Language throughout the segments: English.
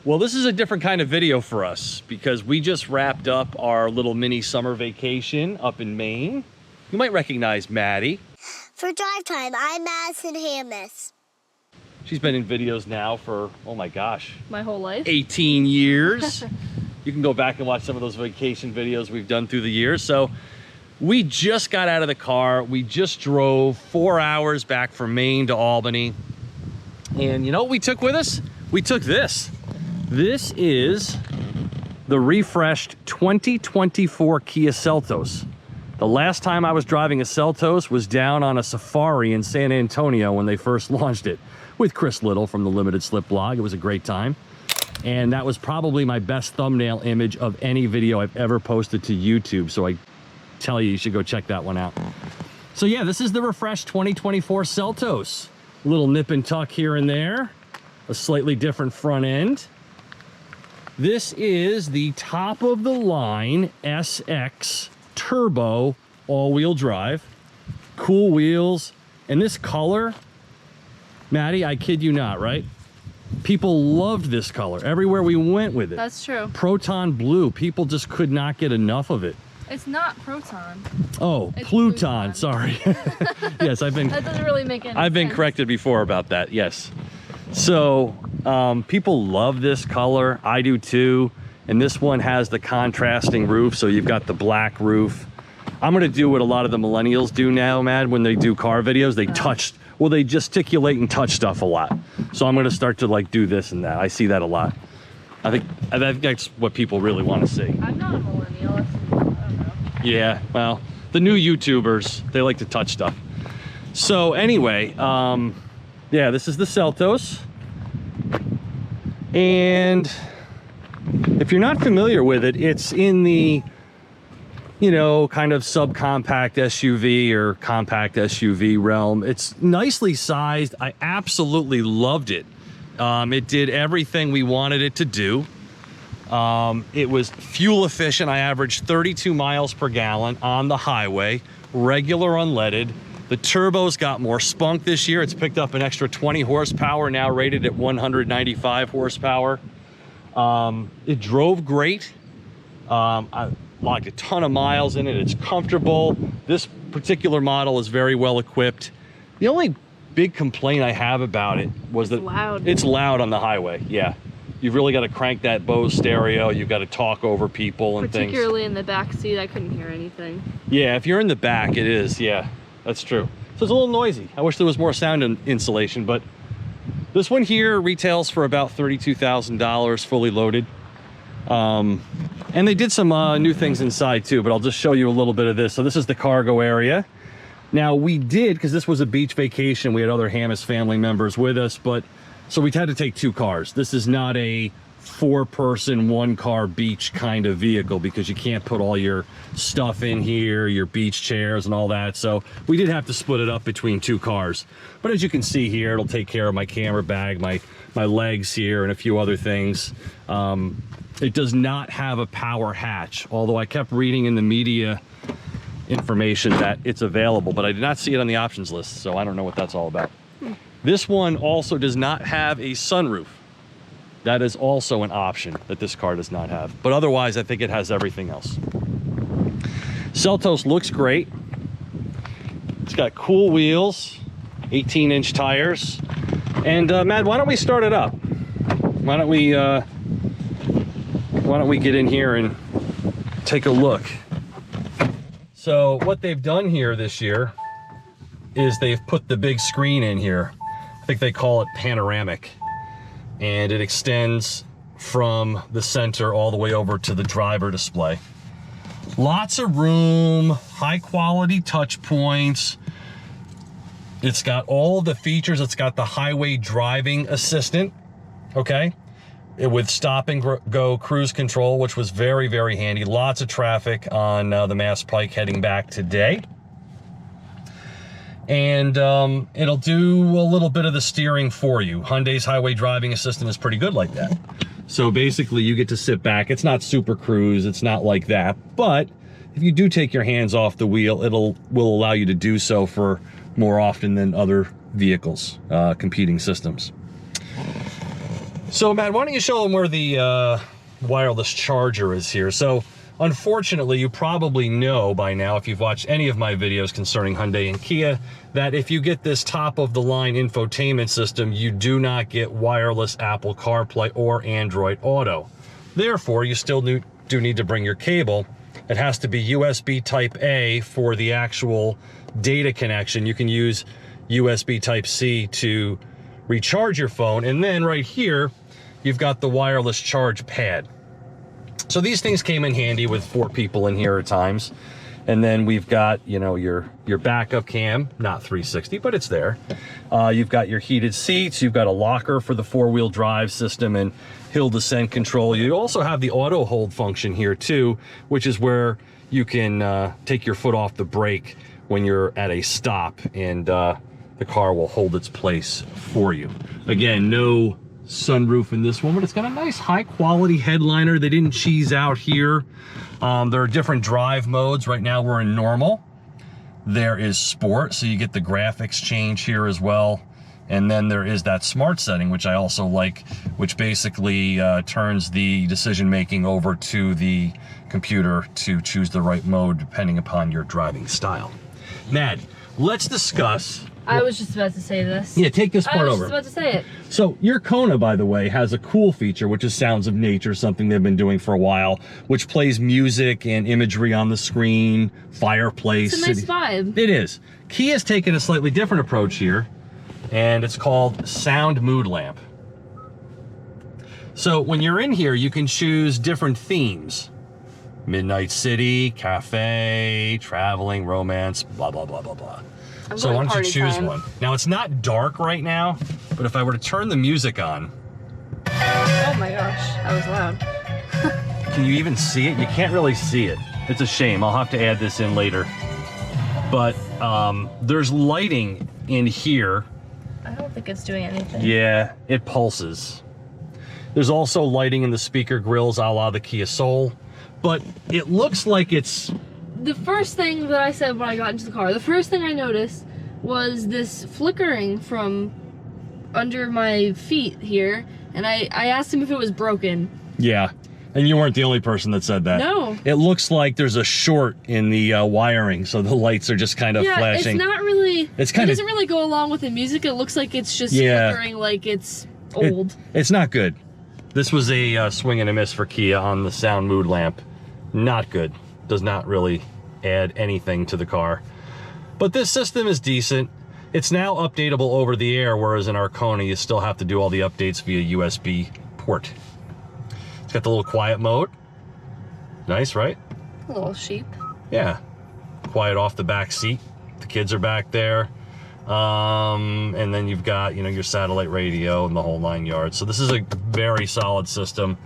Well, this is a different kind of video for us because we just wrapped up our little mini summer vacation up in Maine. You might recognize Maddie. For Drive Time, I'm Madison Hammis. She's been in videos now for, oh my gosh, my whole life. 18 years. You can go back and watch some of those vacation videos we've done through the years. So we just got out of the car. We just drove 4 hours back from Maine to Albany. And you know what we took with us? We took this. This is the refreshed 2024 Kia Seltos. The last time I was driving a Seltos was down on a safari in San Antonio when they first launched it with Chris Little from the Limited Slip blog. It was a great time. And that was probably my best thumbnail image of any video I've ever posted to YouTube. So I tell you, you should go check that one out. So yeah, this is the refreshed 2024 Seltos. A little nip and tuck here and there. A slightly different front end. This is the top of the line SX Turbo all-wheel drive. Cool wheels. And this color, Maddie, I kid you not, right? People loved this color everywhere we went with it. That's true. Proton blue. People just could not get enough of it. It's not Proton. Oh, it's Pluton. Sorry. Yes, That doesn't really make any sense. I've been corrected before about that. Yes. So people love this color. I do too. And this one has the contrasting roof. So you've got the black roof. I'm going to do what a lot of the millennials do now, Mad, when they do car videos. They touch, well, they gesticulate and touch stuff a lot. So I'm going to start to like do this and that. I see that a lot. I think that's what people really want to see. I'm not a millennial. I don't know. Yeah, well, the new YouTubers, they like to touch stuff. So anyway, yeah, this is the Seltos. And if you're not familiar with it, it's in the, you know, kind of subcompact SUV or compact SUV realm. It's nicely sized. I absolutely loved it. It did everything we wanted it to do. It was fuel efficient. I averaged 32 miles per gallon on the highway, regular unleaded. The turbo's got more spunk this year. It's picked up an extra 20 horsepower, now rated at 195 horsepower. It drove great. I logged a ton of miles in it. It's comfortable. This particular model is very well equipped. The only big complaint I have about it was that it's loud on the highway. Yeah. You've really got to crank that Bose stereo. You've got to talk over people and things. Particularly in the back seat, I couldn't hear anything. Yeah, if you're in the back, it is. Yeah, that's true. So it's a little noisy. I wish there was more sound insulation, but this one here retails for about $32,000 fully loaded. And they did some new things inside too, but I'll just show you a little bit of this. So this is the cargo area. Now we did, because this was a beach vacation, we had other Hammis family members with us, but so we had to take two cars. This is not a 4-person, 1-car beach kind of vehicle because you can't put all your stuff in here, your beach chairs and all that. So we did have to split it up between 2 cars. But as you can see here, it'll take care of my camera bag, my legs here, and a few other things. It does not have a power hatch, although I kept reading in the media information that it's available, but I did not see it on the options list, so I don't know what that's all about. This one also does not have a sunroof. That is also an option that this car does not have. But otherwise, I think it has everything else. Seltos looks great. It's got cool wheels, 18-inch tires. And Matt, why don't we start it up? Why don't we get in here and take a look? So what they've done here this year is they've put the big screen in here. I think they call it panoramic, and it extends from the center all the way over to the driver display. Lots of room, high quality touch points. It's got all the features. It's got the highway driving assistant, okay? With stop and go cruise control, which was very, very handy. Lots of traffic on the Mass Pike heading back today. And it'll do a little bit of the steering for you. Hyundai's highway driving assistant is pretty good like that. So basically you get to sit back. It's not super cruise, it's not like that, but if you do take your hands off the wheel, will allow you to do so for more often than other vehicles, competing systems. So Matt, why don't you show them where the wireless charger is here? So unfortunately, you probably know by now, if you've watched any of my videos concerning Hyundai and Kia, that if you get this top of the line infotainment system, you do not get wireless Apple CarPlay or Android Auto. Therefore, you still do need to bring your cable. It has to be USB Type A for the actual data connection. You can use USB Type C to recharge your phone. And then right here, you've got the wireless charge pad. So these things came in handy with 4 people in here at times. And then we've got, you know, your backup cam, not 360, but it's there. You've got your heated seats. You've got a locker for the 4-wheel drive system and hill descent control. You also have the auto hold function here too, which is where you can take your foot off the brake when you're at a stop, and the car will hold its place for you. Again, no sunroof in this one, but it's got a nice high quality headliner. They didn't cheese out here. There are different drive modes. Right now we're in normal. There is sport, so you get the graphics change here as well. And then there is that smart setting, which I also like, which basically turns the decision making over to the computer to choose the right mode depending upon your driving style. Mad, let's discuss. I was just about to say this. Yeah, take this part over. I was just about to say it. So your Kona, by the way, has a cool feature, which is Sounds of Nature, something they've been doing for a while, which plays music and imagery on the screen, fireplace. It's a nice vibe. It is. Kia's taken a slightly different approach here, and it's called Sound Mood Lamp. So when you're in here, you can choose different themes. Midnight City, cafe, traveling, romance, blah, blah, blah, blah, blah. So why don't you choose one? Now, it's not dark right now, but if I were to turn the music on. Oh my gosh, that was loud. Can you even see it? You can't really see it. It's a shame. I'll have to add this in later. But there's lighting in here. I don't think it's doing anything. Yeah, it pulses. There's also lighting in the speaker grills a la the Kia Soul. But it looks like it's... The first thing that I said when I got into the car, the first thing I noticed was this flickering from under my feet here, and I asked him if it was broken. Yeah, and you weren't the only person that said that. No. It looks like there's a short in the wiring, so the lights are just kind of flashing. It's not really, it doesn't really go along with the music. It looks like it's just Yeah. flickering like it's old. It's not good. This was a swing and a miss for Kia on the Sound Mood Lamp. Not good. Does not really add anything to the car. But this system is decent. It's now updatable over the air, whereas in our Kona, you still have to do all the updates via USB port. It's got the little quiet mode. Nice, right? A little sheep. Yeah. Quiet off the back seat. The kids are back there. And then you've got, you know, your satellite radio and the whole 9 yards. So this is a very solid system.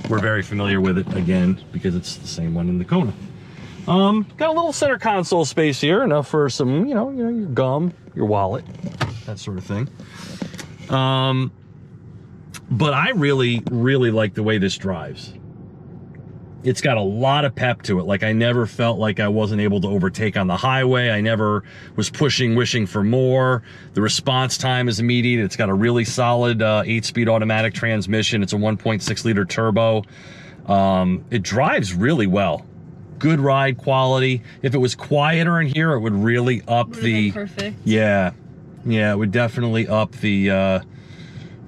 We're very familiar with it, again, because it's the same one in the Kona. Got a little center console space here, enough for some, you know, your gum, your wallet, that sort of thing. But I really, really like the way this drives. It's got a lot of pep to it. Like, I never felt like I wasn't able to overtake on the highway. I never was pushing, wishing for more. The response time is immediate. It's got a really solid 8-speed automatic transmission. It's a 1.6 liter turbo. It drives really well. Good ride quality. If it was quieter in here, it would really up the... Perfect. Yeah, it would definitely up the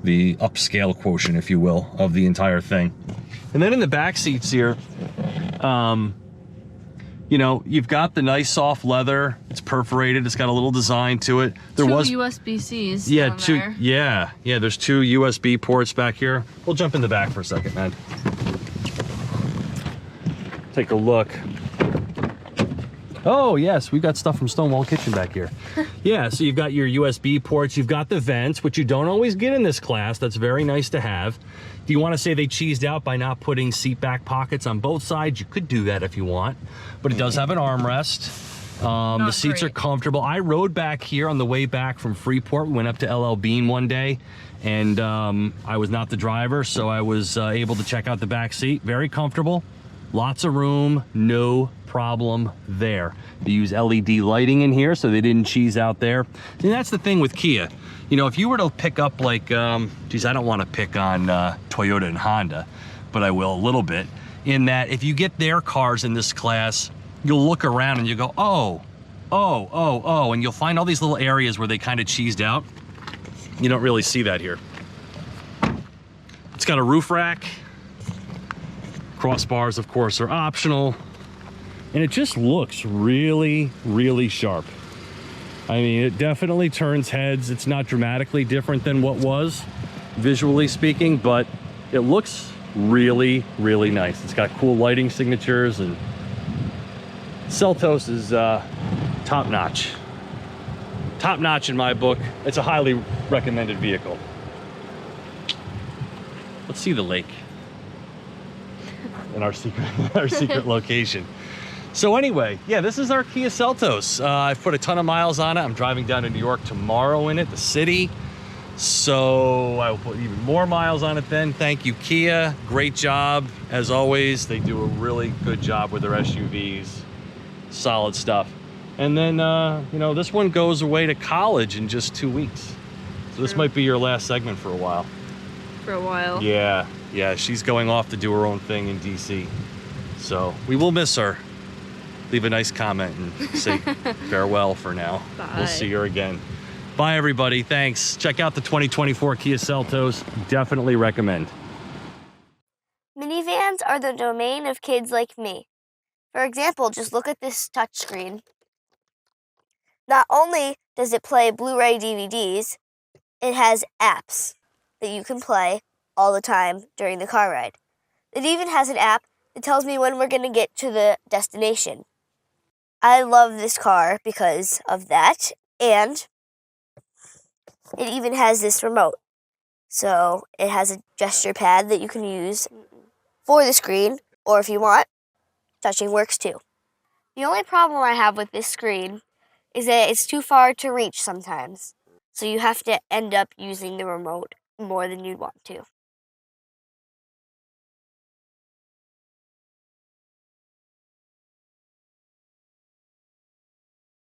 upscale quotient, if you will, of the entire thing. And then in the back seats here, you know, you've got the nice soft leather. It's perforated. It's got a little design to it. There was USB-Cs. Yeah, down two. there. Yeah. There's 2 USB ports back here. We'll jump in the back for a second, man. Take a look. Oh yes, we've got stuff from Stonewall Kitchen back here. Yeah, so you've got your USB ports, you've got the vents, which you don't always get in this class. That's very nice to have. Do you want to say they cheesed out by not putting seat back pockets on both sides? You could do that if you want, but it does have an armrest. The seats are comfortable. I rode back here on the way back from Freeport. We went up to LL Bean one day, and I was not the driver, so I was able to check out the back seat. Very comfortable. Lots of room, no problem there. They use LED lighting in here, so they didn't cheese out there. And that's the thing with Kia. You know, if you were to pick up like, geez, I don't want to pick on Toyota and Honda, but I will a little bit, in that if you get their cars in this class, you'll look around and you go, oh, and you'll find all these little areas where they kind of cheesed out. You don't really see that here. It's got a roof rack. Crossbars, of course, are optional. And it just looks really, really sharp. I mean, it definitely turns heads. It's not dramatically different than what was, visually speaking, but it looks really, really nice. It's got cool lighting signatures, and Seltos is top-notch. Top-notch in my book. It's a highly recommended vehicle. Let's see the lake in our secret location. So anyway, yeah, this is our Kia Seltos. I've put a ton of miles on it. I'm driving down to New York tomorrow in it, the city. So I will put even more miles on it then. Thank you, Kia. Great job, as always. They do a really good job with their SUVs. Solid stuff. And then, you know, this one goes away to college in just 2 weeks. So this might be your last segment for a while. For a while. Yeah, she's going off to do her own thing in DC. So we will miss her. Leave a nice comment and say farewell for now. Bye. We'll see her again. Bye, everybody. Thanks. Check out the 2024 Kia Seltos. Definitely recommend. Minivans are the domain of kids like me. For example, just look at this touchscreen. Not only does it play Blu-ray DVDs, it has apps that you can play all the time during the car ride. It even has an app that tells me when we're going to get to the destination. I love this car because of that, and it even has this remote. So it has a gesture pad that you can use for the screen, or if you want, touching works too. The only problem I have with this screen is that it's too far to reach sometimes. So you have to end up using the remote more than you'd want to.